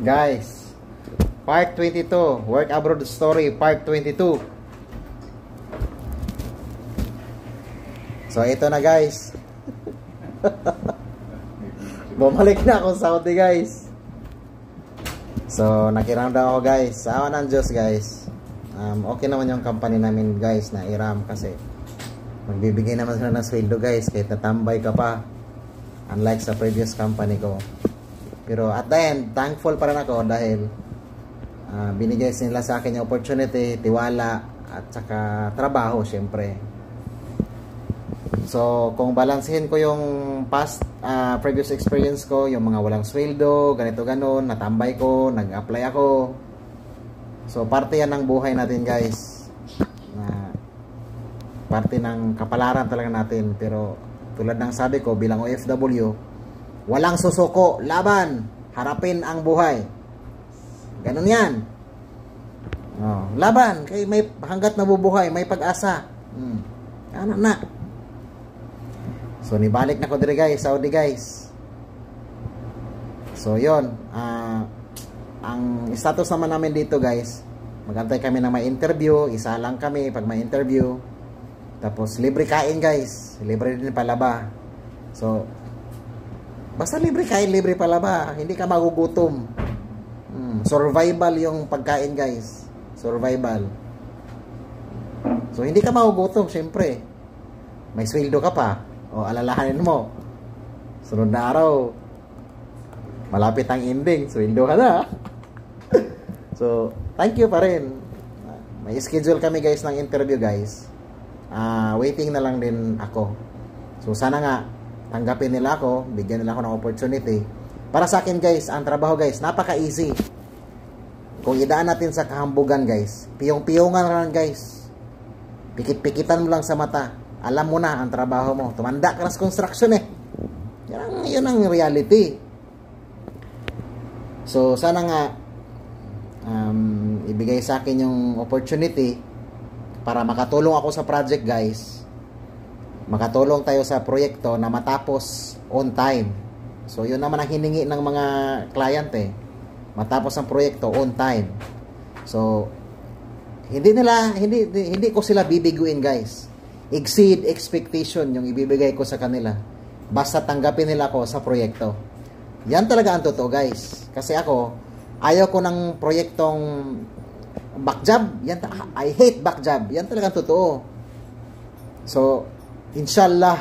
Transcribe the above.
Guys, part 22, work abroad story, part 22. So ito na guys. Bumalik na ako sa Saudi guys. So nakiramdam ako guys. Sa awan ng Diyos guys. Okay naman yung company namin guys na Iram kasi magbibigay naman sila ng sweldo guys kahit natambay ka pa. Unlike sa previous company ko. Pero at the end, thankful pa rin ako dahil binigay nila sa akin yung opportunity, tiwala, at saka trabaho syempre. So, kung balansehin ko yung past, previous experience ko, yung mga walang sweldo, ganito ganon, natambay ko, nag-apply ako. So, parte yan ng buhay natin guys. Parte ng kapalaran talaga natin. Pero, tulad ng sabi ko, bilang OFW, walang susuko, laban, harapin ang buhay. Ganun yan. Laban, kay may hanggat nabubuhay, may pag-asa. Ano na. So, nibalik na ko diri guys, Saudi guys. So, yon. Ang status naman namin dito guys, magantay kami na may interview, isa lang kami pag may interview. Tapos, libre kain guys. Libre din palaba. So, basta libre kain, libre palaba. Hindi ka magugutom. Survival yung pagkain guys. Survival. So, hindi ka magugutom, syempre. May sweldo ka pa. O, alalahanin mo. Sunod na araw, malapit ang ending. Sweldo ka na. So, thank you pa rin. May schedule kami guys ng interview guys. Waiting na lang din ako. So, sana nga tanggapin nila ako, bigyan nila ako ng opportunity. Para sa akin guys, ang trabaho guys, napaka-easy. Kung idaan natin sa kahambugan guys, piyong-piyongan lang guys. Pikit-pikitan mo lang sa mata. Alam mo na ang trabaho mo. Tumanda ka na sa construction eh. Yan ang reality. So, sana nga ibigay sa akin yung opportunity para makatulong ako sa project guys. Makatulong tayo sa proyekto na matapos on time. So, yun naman ang hiningi ng mga client eh. Matapos ang proyekto on time. So, hindi ko sila bibiguin guys. Exceed expectation yung ibibigay ko sa kanila. Basta tanggapin nila ako sa proyekto. Yan talaga ang totoo guys. Kasi ako, ayaw ko ng proyektong backjob. I hate backjob. Yan talaga ang totoo. So, inshallah,